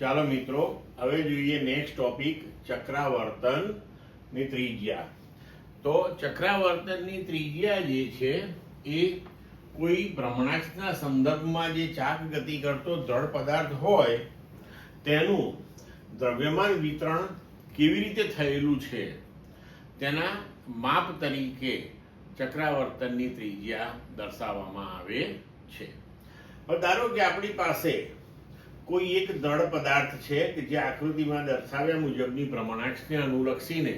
ચાલો મિત્રો, હવે જોઈએ નેક્સ્ટ ટોપિક ચક્રાવર્તન ની ત્રિજ્યા. તો ચક્રાવર્તનની ત્રિજ્યા જે છે એ કોઈ ભ્રમણાક્ષના સંદર્ભમાં જે ચાક ગતિ કરતો દ્રઢ પદાર્થ હોય તેનું દ્રવ્યમાન વિતરણ કેવી રીતે થયેલું છે તેના માપ તરીકે ચક્રાવર્તનની ત્રિજ્યા દર્શાવવામાં આવે છે. હવે ધારો કે આપણી પાસે કોઈ એક દ્રઢ પદાર્થ છે કે જે આકૃતિમાં દર્શાવ્યા મુજબની ભ્રમણાક્ષને અનુલક્ષીને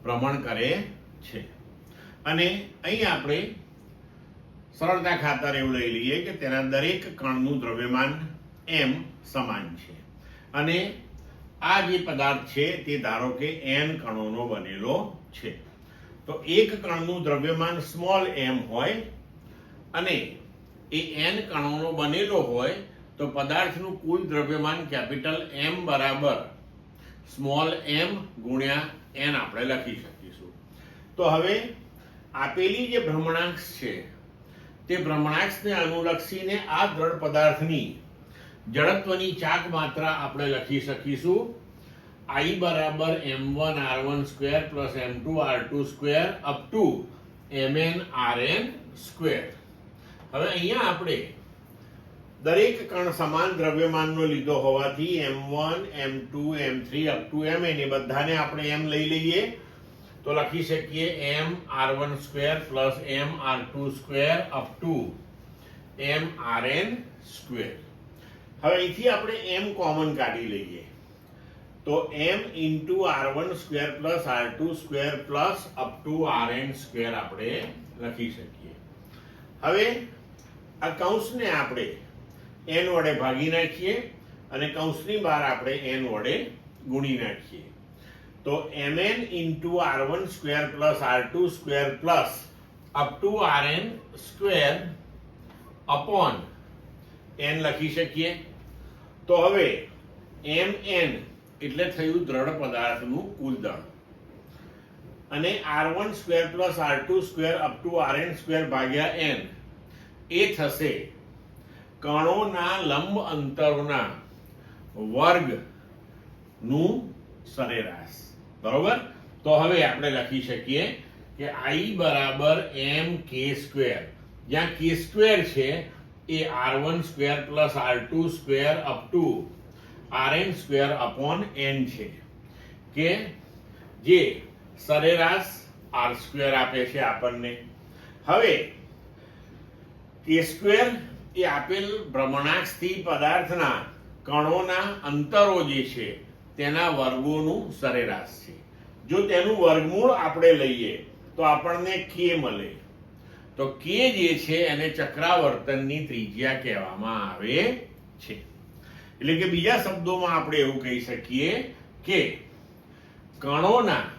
ભ્રમણ કરે છે, અને અહીં આપણે સરળતા ખાતર એવું લઈ લઈએ કે તેના દરેક કણનું દ્રવ્યમાન m સમાન છે, અને આ જે પદાર્થ છે તે ધારો કે n કણોનો બનેલો છે. તો એક કણનું દ્રવ્યમાન સ્મોલ m હોય અને એ n કણોનો બનેલો હોય તો પદાર્થનું કુલ દ્રવ્યમાન કેપિટલ M બરાબર સ્મોલ m ગુણ્યા n આપણે લખી શકીશું. તો હવે આપેલી જે ભ્રમણાક્ષ છે તે ભ્રમણાક્ષને અનુલક્ષીને આ દ્રઢ પદાર્થની જડત્વની ચાક માત્રા આપણે લખી શકીશું I બરાબર m1 r1 square plus m2 r2 square up to mn rn square. હવે અહીંયા આપણે દરેક કણ સમાન દ્રવ્યમાનનો લીધો હોવાથી m1 m2 m3 up to mn એ બધાને આપણે m લઈ લઈએ તો લખી શકીએ m r1 square plus m r2 square up to m rn square. હવે અહીંથી આપણે m કોમન કાઢી લઈએ તો m into r1 square plus r2 square plus up to rn square આપણે લખી શકીએ. હવે આ કૌંસને આપણે n વડે ભાગી નાખીએ અને કૌંસની બહાર આપણે n વડે ગુણી નાખીએ તો mn into r1 square plus r2 square plus up to rn square upon n લખી શકીએ. તો હવે mn એટલે થયું દ્રઢ પદાર્થનું કુલ દળ, અને r1 square plus r2 square up to rn square ભાગ્યા n એ થશે કણોના લંબ અંતરોના વર્ગનું સરેરાશ. બરોબર. તો હવે આપણે લખી શકીએ કે I બરાબર mk સ્ક્વેર, જ્યાં k સ્ક્વેર છે એ r1 square plus r2 square up to rn square upon n છે, કે જે સરેરાશ r સ્ક્વેર આપે છે આપણને. હવે k સ્ક્વેર એ આપેલ ભ્રમણાક્ષથી પદાર્થના કણોના અંતરો જે છે તેના વર્ગોનું સરેરાશ છે. જો તેનું વર્ગમૂળ આપણે લઈએ તો આપણને k મળે. તો k જે છે એને ચક્રાવર્તનની ત્રિજ્યા કહેવામાં આવે છે. એટલે કે બીજા શબ્દોમાં આપણે એવું કહી શકીએ કે કણોના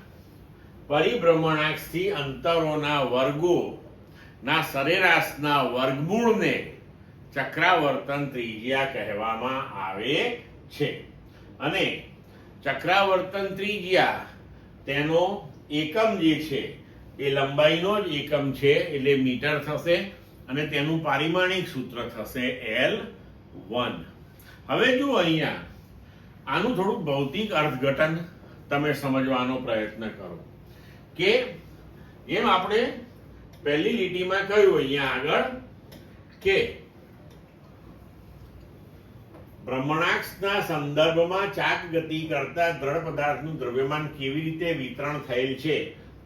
પરિભ્રમણાક્ષથી અંતરોના વર્ગોના સરેરાશના વર્ગમૂળને ચક્રાવર્તન ત્રિજ્યા કહેવામાં આવે છે. અને ચક્રાવર્તન ત્રિજ્યા તેનો એકમ જે છે એ લંબાઈનો જ એકમ છે, એટલે મીટર થશે, અને તેનું પારિમાણિક સૂત્ર થશે L1. હવે જો અહીંયા આનું થોડુંક ભૌતિક અર્થઘટન તમે સમજવાનો પ્રયત્ન કરો કે એમ આપણે પહેલી લીટીમાં કહ્યું અહીંયા આગળ કે ભ્રમણાક્ષના સંદર્ભમાં ચાક ગતિ કરતા દ્રઢ પદાર્થનું દ્રવ્યમાન કેવી રીતે વિતરણ થયેલ છે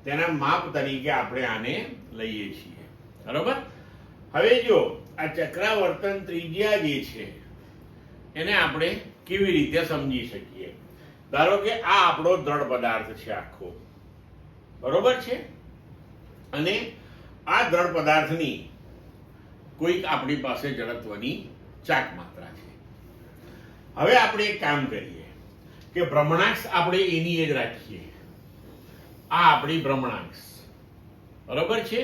તેના માપ તરીકે આપણે આને લઈએ છીએ. બરોબર. હવે જો આ ચક્રાવર્તન ત્રિજ્યા જે છે એને આપણે કેવી રીતે સમજી શકીએ. ધારો કે આ આપણો દ્રઢ પદાર્થ છે આખો, બરોબર છે, અને આ દ્રઢ પદાર્થની કોઈક આપણી પાસે જડત્વની ચાક માત્રા છે. હવે આપણે એક કામ કરીએ કે ભ્રમણાક્ષ આપણે એની જ રાખીએ. આ આપણી ભ્રમણાક્ષ, બરોબર છે,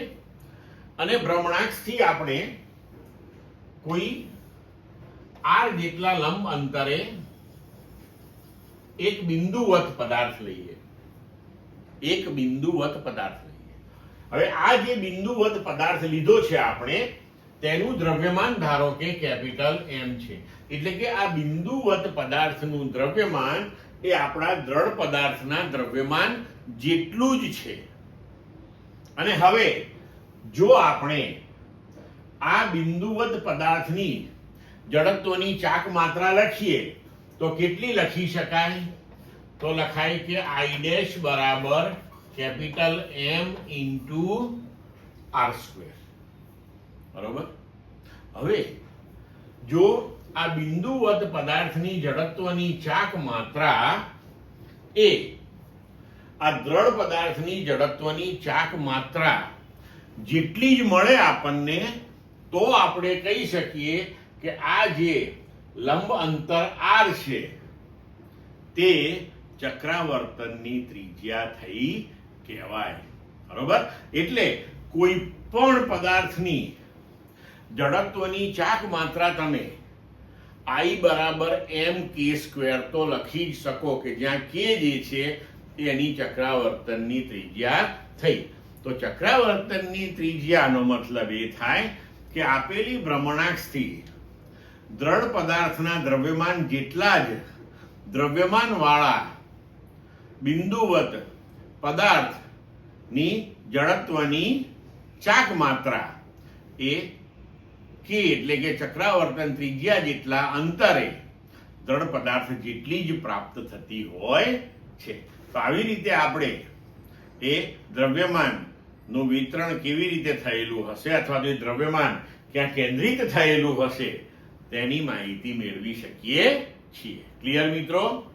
અને ભ્રમણાક્ષથી આપણે કોઈ r જેટલા લંબ અંતરે એક બિંદુવત પદાર્થ લઈએ. એક બિંદુવત પદાર્થ લઈએ. હવે આ જે બિંદુવત પદાર્થ લીધો છે આપણે તેનું દ્રવ્યમાન ધારો કે કેપિટલ M છે. એટલે કે આ બિંદુવત પદાર્થનું દ્રવ્યમાન એ આપણા દ્રઢ પદાર્થના દ્રવ્યમાન જેટલું જ છે. અને હવે જો આપણે આ બિંદુવત પદાર્થની જડત્વની ચાક માત્રા લખીએ તો કેટલી લખી શકાય? તો લખાય કે I ડેશ બરાબર capital M into R square. બરોબર. હવે જો આ બિંદુવત પદાર્થની જડત્વની ચાક માત્રા એ આ દ્રઢ પદાર્થની જડત્વની ચાક માત્રા જેટલી જ મળે આપણને, તો આપણે કહી શકીએ કે આ જે લંબ અંતર R છે તે ચક્રાવર્તનની ત્રિજ્યા થઈ કહેવાય. બરોબર. એટલે કોઈ પણ પદાર્થની જડત્વની ચાક માત્રા તમે I બરાબર mk સ્ક્વેર તો લખી જ શકો કે જ્યાં k જે છે એની ચક્રાવર્તનની ત્રિજ્યા થઈ. તો ચક્રાવર્તનની ત્રિજ્યાનો મતલબ એ થાય કે આપેલી ભ્રમણાક્ષથી દ્રઢ પદાર્થના દ્રવ્યમાન જેટલા જ દ્રવ્યમાન વાળા બિંદુવત પદાર્થની જડત્વની ચાક માત્રા એ કે એટલે કે ચક્રાવર્તન ત્રિજ્યા જેટલા અંતરે દ્રઢ પદાર્થ જેટલી જ પ્રાપ્ત થતી હોય છે. તો આવી રીતે આપણે એ દ્રવ્યમાન નું વિતરણ કેવી રીતે થયેલું હશે અથવા તો એ દ્રવ્યમાન ક્યાં કેન્દ્રિત થયેલું હશે તેની માહિતી મેળવી શકીએ છીએ. ક્લિયર મિત્રો?